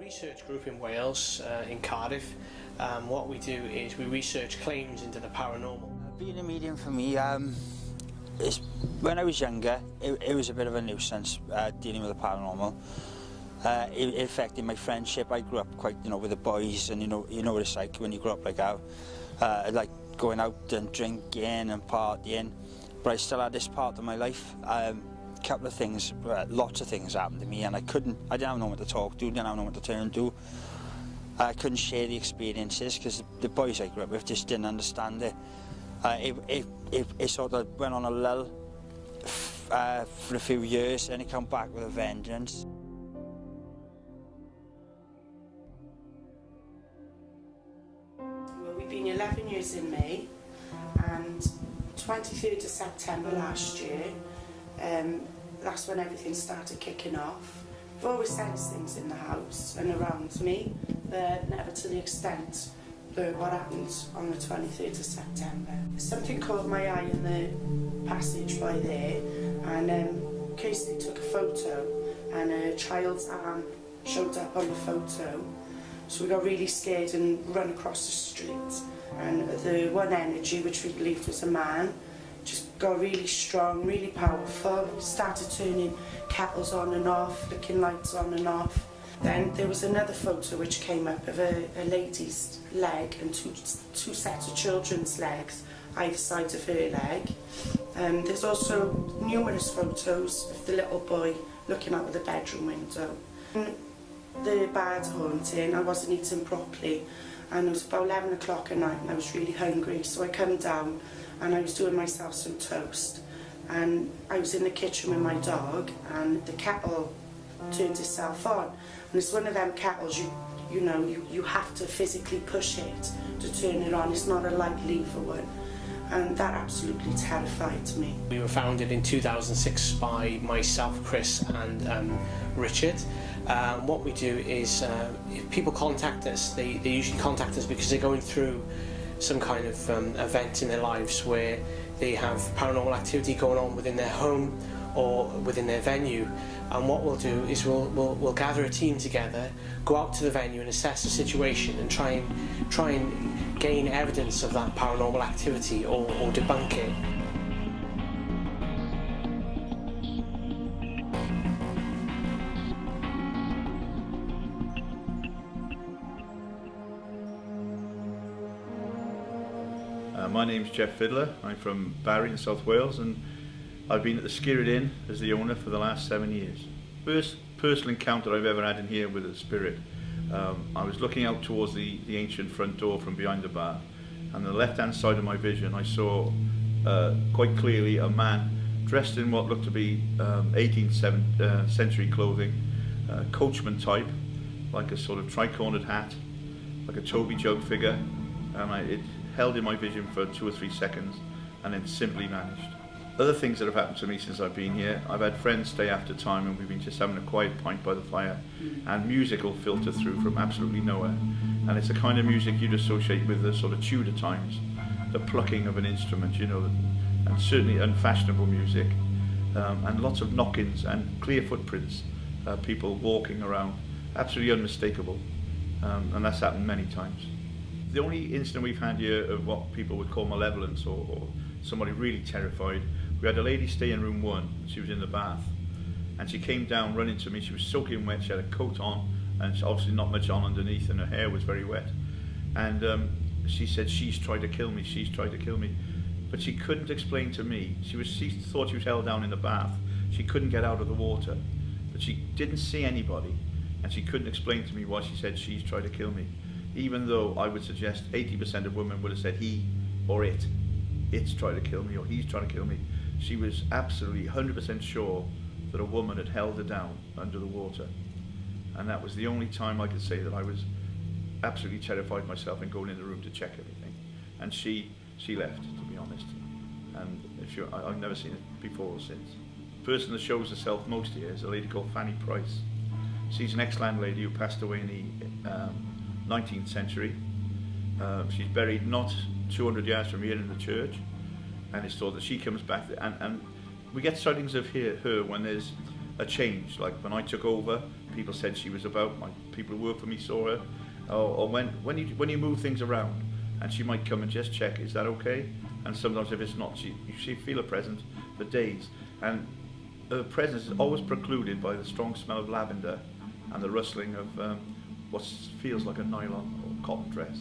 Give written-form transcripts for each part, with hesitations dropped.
research group in Wales, in Cardiff. What we do is we research claims into the paranormal. Being a medium for me, when I was younger, it was a bit of a nuisance dealing with the paranormal. It affected my friendship. I grew up quite, with the boys, and you know what it's like when you grow up like that. Like going out and drinking and partying, but I still had this part of my life. Couple of things, lots of things happened to me, and I didn't have no one to talk to, didn't have no one to turn to. I couldn't share the experiences because the boys I grew up with just didn't understand it. It sort of went on a lull for a few years, and it came back with a vengeance. Well, we've been 11 years in May, and 23rd of September last year, that's when everything started kicking off. I've always sensed things in the house and around me, but never to the extent that what happened on the 23rd of September. Something caught my eye in the passage by there, and Kirsty took a photo, and a child's arm showed up on the photo. So we got really scared and ran across the street, and the one energy, which we believed was a man, just got really strong, really powerful, started turning kettles on and off, flicking lights on and off. Then there was another photo which came up of a lady's leg and two sets of children's legs either side of her leg. There's also numerous photos of the little boy looking out of the bedroom window. The bad haunting, I wasn't eating properly, and it was about 11 o'clock at night and I was really hungry, so I come down and I was doing myself some toast, and I was in the kitchen with my dog, and the kettle turned itself on, and it's one of them kettles you have to physically push it to turn it on. It's not a light lever one, and that absolutely terrified me. We were founded in 2006 by myself, Chris, and Richard. What we do is, if people contact us, they usually contact us because they're going through some kind of event in their lives where they have paranormal activity going on within their home or within their venue. And what we'll do is we'll gather a team together, go out to the venue and assess the situation and try and gain evidence of that paranormal activity or debunk it. My name's Jeff Fiddler. I'm from Barry in South Wales, and I've been at the Skirrid Inn as the owner for the last 7 years. First personal encounter I've ever had in here with a spirit. I was looking out towards the ancient front door from behind the bar, and on the left hand side of my vision I saw quite clearly a man dressed in what looked to be 18th century clothing, coachman type, like a sort of tricornered hat, like a Toby Joe figure, and it held in my vision for 2 or 3 seconds and then simply vanished. Other things that have happened to me since I've been here, I've had friends stay after time and we've been just having a quiet pint by the fire, and music will filter through from absolutely nowhere, and it's the kind of music you'd associate with the sort of Tudor times, the plucking of an instrument, and certainly unfashionable music, and lots of knock-ins and clear footprints, people walking around, absolutely unmistakable, and that's happened many times. The only incident we've had here of what people would call malevolence or somebody really terrified, we had a lady stay in room 1, she was in the bath, and she came down running to me. She was soaking wet, she had a coat on, and obviously not much on underneath, and her hair was very wet. And she said, she's tried to kill me, she's tried to kill me. But she couldn't explain to me, she thought she was held down in the bath, she couldn't get out of the water, but she didn't see anybody, and she couldn't explain to me why she said she's tried to kill me. Even though I would suggest 80% of women would have said he or it's trying to kill me, or he's trying to kill me. She was absolutely 100% sure that a woman had held her down under the water. And that was the only time I could say that I was absolutely terrified myself and going in the room to check everything. And she left, to be honest. And I've never seen it before or since. The person that shows herself most here is a lady called Fanny Price. She's an ex-landlady who passed away in the 19th century. She's buried not 200 yards from here in the church, and it's thought that she comes back, and we get sightings of her when there's a change. Like when I took over, people said she was about, my people who work for me saw her, or when you move things around, and she might come and just check, is that okay? And sometimes if it's not, she feel a presence for days, and her presence is always precluded by the strong smell of lavender and the rustling of what feels like a nylon or cotton dress.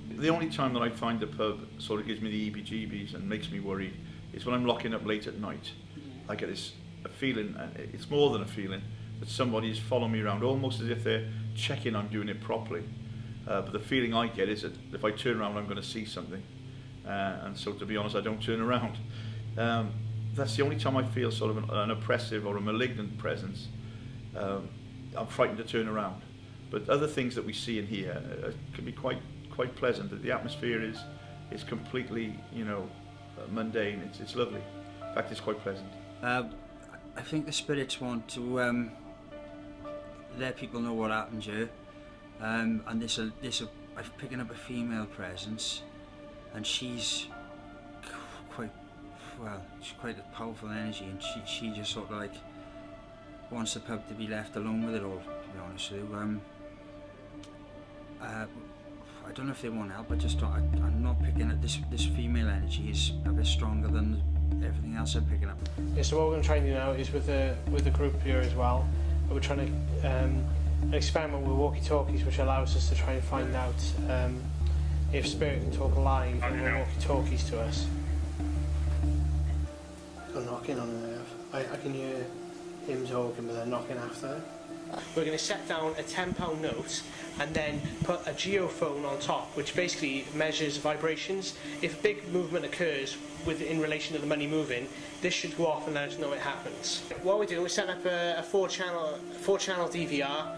The only time that I find the pub sort of gives me the EBGBs and makes me worried is when I'm locking up late at night. I get a feeling, and it's more than a feeling, that somebody is following me around, almost as if they're checking I'm doing it properly. But the feeling I get is that if I turn around, I'm going to see something. And so, to be honest, I don't turn around. That's the only time I feel sort of an oppressive or a malignant presence. I'm frightened to turn around. But other things that we see in here can be quite pleasant. The atmosphere is completely, mundane. It's lovely. In fact, it's quite pleasant. I think the spirits want to let people know what happened here. And I'm picking up a female presence, and she's quite a powerful energy, and she just sort of like wants the pub to be left alone with it all, to be honest with you. I don't know if they want help. I'm not picking up this female energy is a bit stronger than everything else I'm picking up. Yeah, so what we're going to try and do now is with the group here as well, we're trying to experiment with walkie-talkies, which allows us to try and find out if spirit can talk live and the walkie-talkies to us. Got knocking on the nerve. I can hear him talking, but they're knocking after. We're going to set down a £10 note and then put a geophone on top, which basically measures vibrations. If a big movement occurs in relation to the money moving, this should go off and let us know it happens. What we're doing, we're setting up a four channel DVR,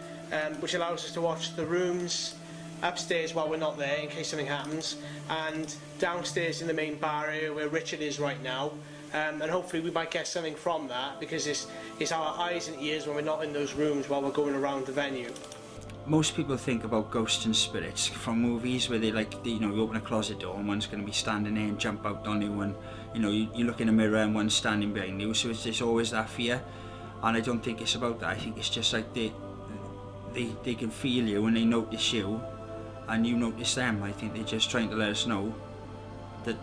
which allows us to watch the rooms upstairs while we're not there in case something happens, and downstairs in the main bar area where Richard is right now. And hopefully we might get something from that, because it's our eyes and ears when we're not in those rooms while we're going around the venue. Most people think about ghosts and spirits from movies where you open a closet door and one's going to be standing there and jump out on you, and you look in a mirror and one's standing behind you, so it's always that fear. And I don't think it's about that. I think it's just like they can feel you and they notice you and you notice them. I think they're just trying to let us know that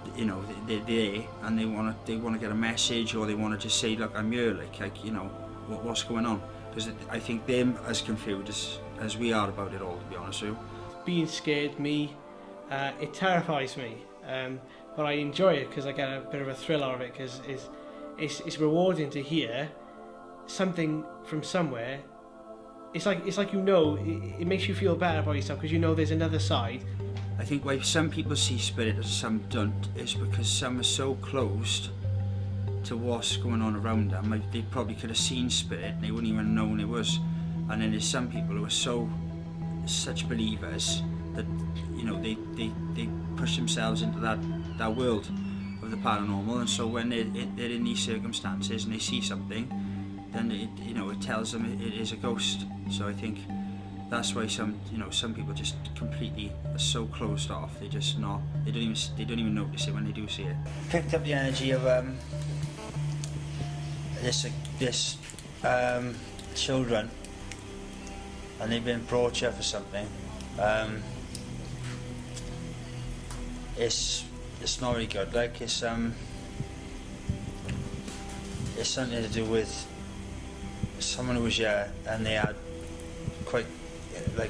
they're there, and they want to get a message, or they want to just say, look, I'm here, what's going on? Because I think they're as confused as we are about it all, to be honest with you. Being scared, it terrifies me, but I enjoy it because I get a bit of a thrill out of it, because it's rewarding to hear something from somewhere. It's like it makes you feel better about yourself, because there's another side. I think why some people see spirit and some don't is because some are so closed to what's going on around them. Like, they probably could have seen spirit and they wouldn't even have known it was. And then there's some people who are such believers that they push themselves into that world of the paranormal, and so when they're in these circumstances and they see something, then it tells them it is a ghost. So I think that's why some people just completely are so closed off. They don't even notice it when they do see it. Picked up the energy of this children, and they've been brought here for something. It's not really good. Like it's something to do with someone who was here and they had quite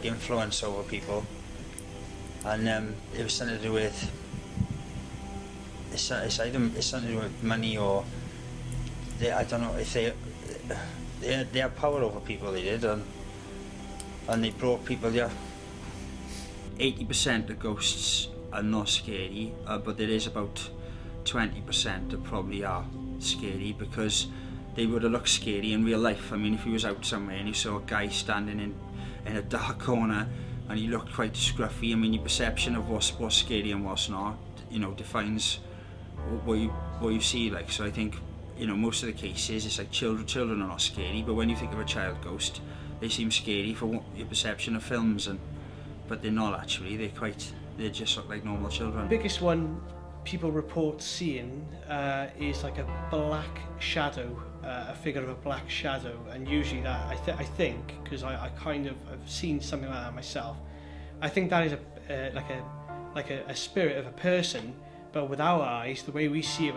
influence over people, and it was something to do with it's something to do with money, or I don't know if they had power over people. They did, and they brought people here. 80% of ghosts are not scary, but there is about 20% that probably are scary, because they would have looked scary in real life. I mean, if you was out somewhere and you saw a guy standing in a dark corner and he looked quite scruffy, I mean, your perception of what's scary and what's not, defines what you see. Like, so I think, most of the cases it's like children are not scary, but when you think of a child ghost, they seem scary for your perception of films, but they're not actually. They just look like normal children. The biggest one people report seeing is like a black shadow, a figure of a black shadow, and usually that I think, because I kind of have seen something like that myself, I think that is like a spirit of a person, but with our eyes, the way we see it